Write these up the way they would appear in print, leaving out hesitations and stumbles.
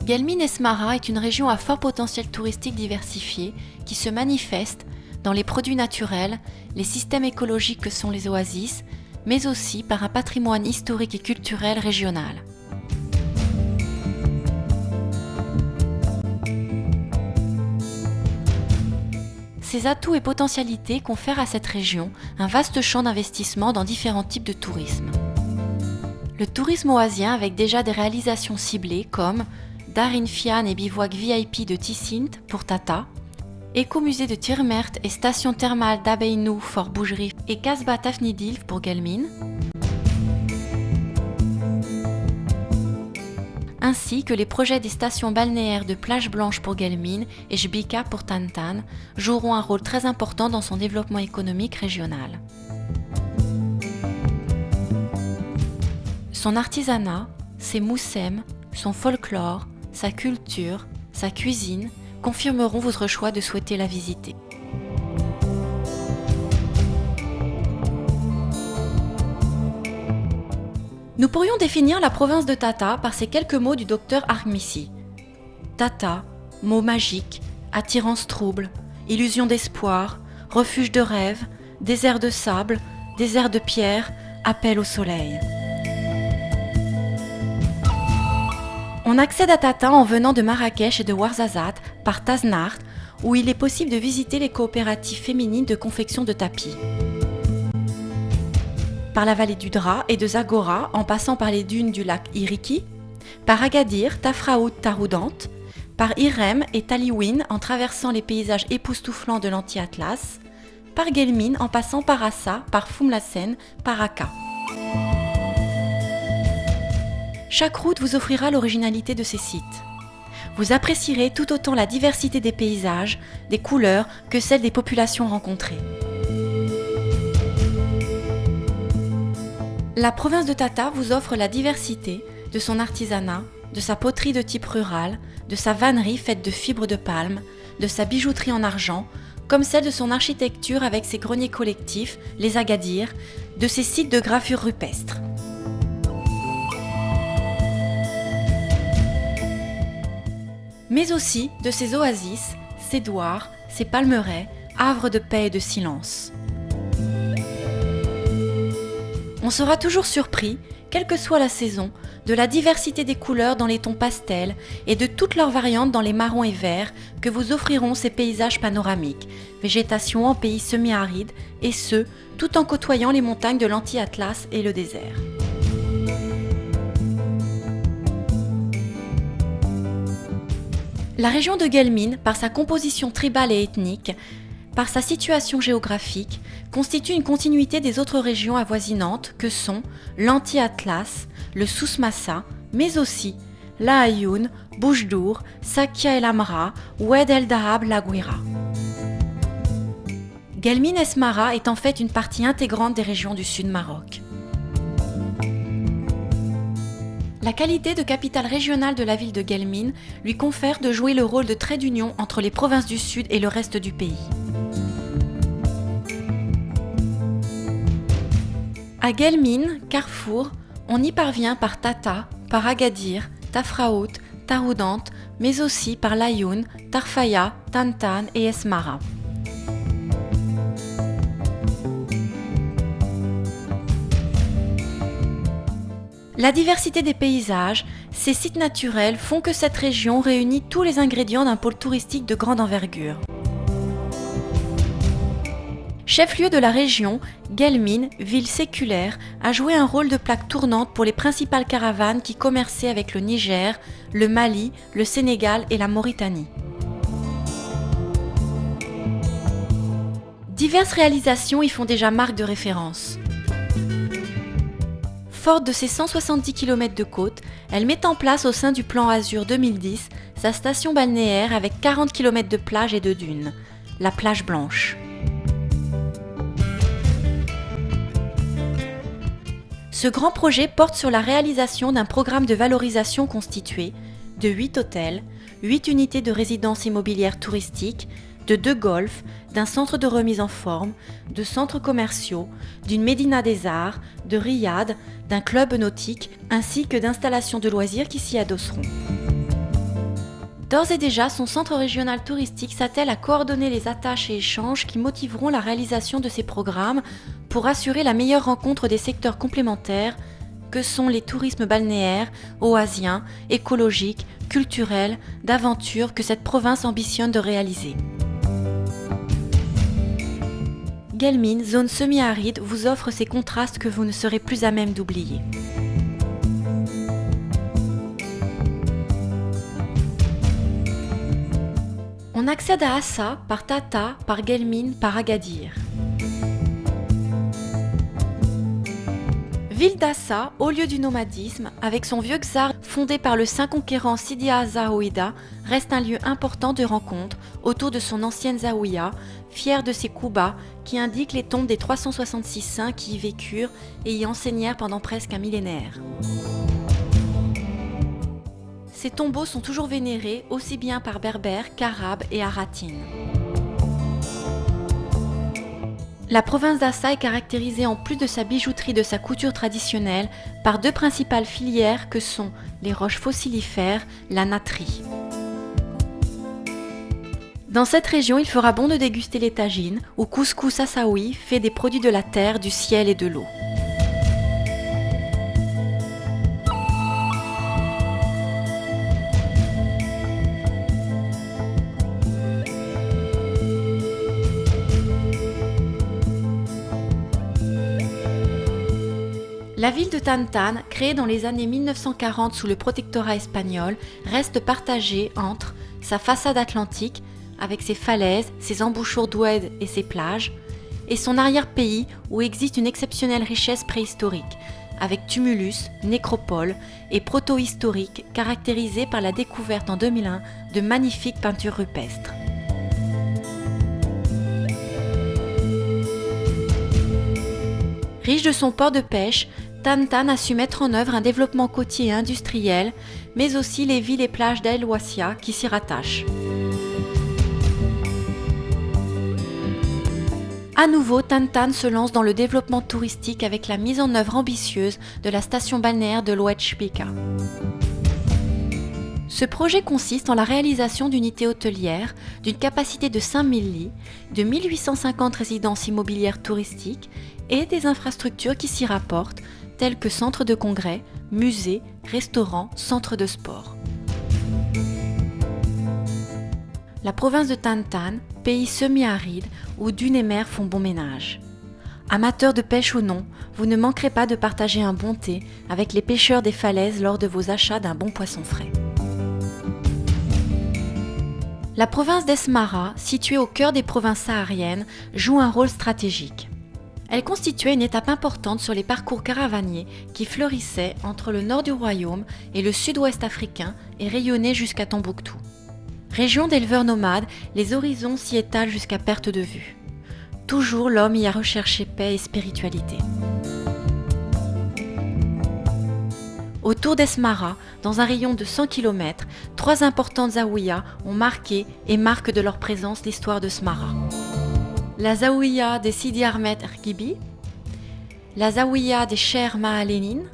Guelmim Esmara est une région à fort potentiel touristique diversifié qui se manifeste dans les produits naturels, les systèmes écologiques que sont les oasis, mais aussi par un patrimoine historique et culturel régional. Ces atouts et potentialités confèrent à cette région un vaste champ d'investissement dans différents types de tourisme. Le tourisme oasien avec déjà des réalisations ciblées comme Darin Fian et bivouac VIP de Tissint pour Tata, écomusée de Tirmert et station thermale d'Abeynou Fort Bougerif et Casbah Tafnidilf pour Guelmim, ainsi que les projets des stations balnéaires de Plage Blanche pour Guelmim et Jbika pour Tantan joueront un rôle très important dans son développement économique régional. Son artisanat, ses moussem, son folklore, sa culture, sa cuisine confirmeront votre choix de souhaiter la visiter. Nous pourrions définir la province de Tata par ces quelques mots du docteur Argmissi. Tata, mot magique, attirance trouble, illusion d'espoir, refuge de rêve, désert de sable, désert de pierre, appel au soleil. On accède à Tata en venant de Marrakech et de Ouarzazate par Taznart, où il est possible de visiter les coopératives féminines de confection de tapis. Par la vallée du Dra et de Zagora en passant par les dunes du lac Iriki, par Agadir, Tafraout, Taroudant, par Irem et Taliouine en traversant les paysages époustouflants de l'Anti-Atlas, par Guelmim en passant par Assa, par Foumlassen, par Akka. Chaque route vous offrira l'originalité de ces sites. Vous apprécierez tout autant la diversité des paysages, des couleurs que celle des populations rencontrées. La province de Tata vous offre la diversité de son artisanat, de sa poterie de type rural, de sa vannerie faite de fibres de palme, de sa bijouterie en argent, comme celle de son architecture avec ses greniers collectifs, les Agadirs, de ses sites de gravures rupestres. Mais aussi de ses oasis, ses douars, ses palmeraies, havres de paix et de silence. On sera toujours surpris, quelle que soit la saison, de la diversité des couleurs dans les tons pastels et de toutes leurs variantes dans les marrons et verts que vous offriront ces paysages panoramiques, végétation en pays semi-aride et ce, tout en côtoyant les montagnes de l'Anti-Atlas et le désert. La région de Guelmim, par sa composition tribale et ethnique, par sa situation géographique, constitue une continuité des autres régions avoisinantes que sont l'Anti-Atlas, le Souss-Massa, mais aussi la Aïoun, Boujdour, Sakia El Amra, Oued El Dahab, La Gouira. Guelmim Esmara est en fait une partie intégrante des régions du Sud Maroc. La qualité de capitale régionale de la ville de Guelmim lui confère de jouer le rôle de trait d'union entre les provinces du Sud et le reste du pays. À Guelmim, carrefour, on y parvient par Tata, par Agadir, Tafraout, Taroudant, mais aussi par Laayoune, Tarfaya, Tantan et Esmara. La diversité des paysages, ces sites naturels font que cette région réunit tous les ingrédients d'un pôle touristique de grande envergure. Chef-lieu de la région, Guelmim, ville séculaire, a joué un rôle de plaque tournante pour les principales caravanes qui commerçaient avec le Niger, le Mali, le Sénégal et la Mauritanie. Diverses réalisations y font déjà marque de référence. Forte de ses 170 km de côte, elle met en place au sein du plan Azur 2010 sa station balnéaire avec 40 km de plage et de dunes, la Plage Blanche. Ce grand projet porte sur la réalisation d'un programme de valorisation constitué de 8 hôtels, 8 unités de résidence immobilière touristique, de 2 golfs, d'un centre de remise en forme, de centres commerciaux, d'une médina des arts, de riad, d'un club nautique, ainsi que d'installations de loisirs qui s'y adosseront. D'ores et déjà, son centre régional touristique s'attelle à coordonner les attaches et échanges qui motiveront la réalisation de ces programmes pour assurer la meilleure rencontre des secteurs complémentaires que sont les tourismes balnéaires, oasiens, écologiques, culturels, d'aventure que cette province ambitionne de réaliser. Guelmim, zone semi-aride, vous offre ces contrastes que vous ne serez plus à même d'oublier. On accède à Assa par Tata, par Guelmim, par Agadir. Ville d'Assa, haut lieu du nomadisme, avec son vieux czar fondé par le saint conquérant Sidi Assa Ouida, reste un lieu important de rencontre autour de son ancienne zaouïa, fière de ses coups bas qui indiquent les tombes des 366 saints qui y vécurent et y enseignèrent pendant presque un millénaire. Ces tombeaux sont toujours vénérés aussi bien par Berbères qu'Arabes et Haratines. La province d'Assa est caractérisée en plus de sa bijouterie et de sa couture traditionnelle par deux principales filières que sont les roches fossilifères, la natterie. Dans cette région, il fera bon de déguster les tagines ou couscous assaoui fait des produits de la terre, du ciel et de l'eau. La ville de Tan-Tan, créée dans les années 1940 sous le protectorat espagnol, reste partagée entre sa façade atlantique, avec ses falaises, ses embouchures d'Oued et ses plages, et son arrière-pays où existe une exceptionnelle richesse préhistorique, avec tumulus, nécropoles et proto-historiques caractérisés par la découverte en 2001 de magnifiques peintures rupestres. Riche de son port de pêche, Tan-Tan a su mettre en œuvre un développement côtier et industriel, mais aussi les villes et plages d'El Wassia qui s'y rattachent. À nouveau, Tan-Tan se lance dans le développement touristique avec la mise en œuvre ambitieuse de la station balnéaire de l'Oued Chbika. Ce projet consiste en la réalisation d'unités hôtelières d'une capacité de 5000 lits, de 1850 résidences immobilières touristiques et des infrastructures qui s'y rapportent, tels que centres de congrès, musées, restaurants, centres de sport. La province de Tan-Tan, pays semi-aride où dunes et mer font bon ménage. Amateurs de pêche ou non, vous ne manquerez pas de partager un bon thé avec les pêcheurs des falaises lors de vos achats d'un bon poisson frais. La province d'Esmara, située au cœur des provinces sahariennes, joue un rôle stratégique. Elle constituait une étape importante sur les parcours caravaniers qui fleurissaient entre le nord du royaume et le sud-ouest africain et rayonnaient jusqu'à Tombouctou. Région d'éleveurs nomades, les horizons s'y étalent jusqu'à perte de vue. Toujours l'homme y a recherché paix et spiritualité. Autour d'Esmara, dans un rayon de 100 km, 3 importantes zaouïas ont marqué et marquent de leur présence l'histoire de Smara. La zaouïa des Sidi Ahmed Ergibi, la zaouïa des Cheikh Mahalénine,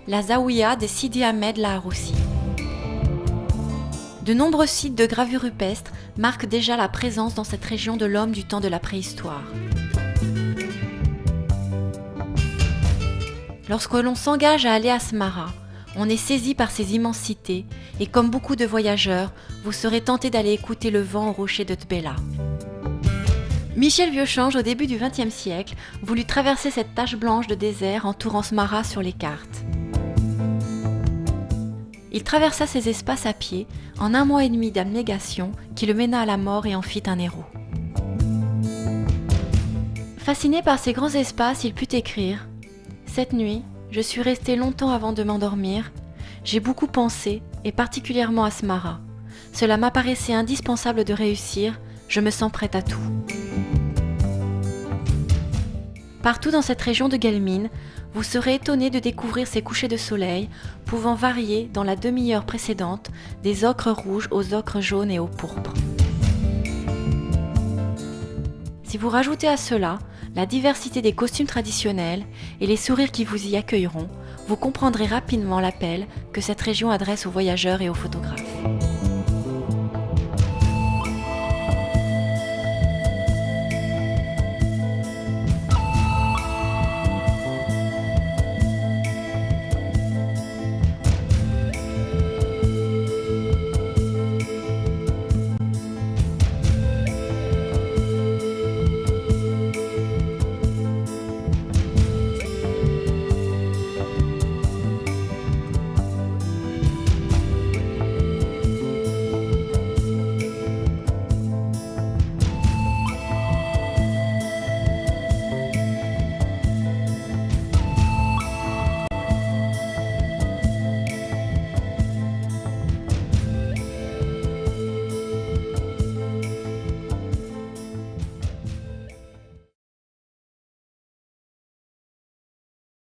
la zaouïa des Sidi Ahmed Laharoussi. De nombreux sites de gravures rupestres marquent déjà la présence dans cette région de l'homme du temps de la préhistoire. Lorsque l'on s'engage à aller à Smara, on est saisi par ses immensités et comme beaucoup de voyageurs, vous serez tenté d'aller écouter le vent au rocher de Tbela. Michel Vieuxchange, au début du XXe siècle, voulut traverser cette tache blanche de désert entourant Smara sur les cartes. Il traversa ces espaces à pied en 1 mois et demi d'abnégation qui le mena à la mort et en fit un héros. Fasciné par ces grands espaces, il put écrire « Cette nuit, je suis resté longtemps avant de m'endormir. J'ai beaucoup pensé, et particulièrement à Smara. Cela m'apparaissait indispensable de réussir, je me sens prêt à tout. » Partout dans cette région de Guelmim, vous serez étonné de découvrir ces couchers de soleil, pouvant varier dans la demi-heure précédente des ocres rouges aux ocres jaunes et aux pourpres. Si vous rajoutez à cela la diversité des costumes traditionnels et les sourires qui vous y accueilleront, vous comprendrez rapidement l'appel que cette région adresse aux voyageurs et aux photographes.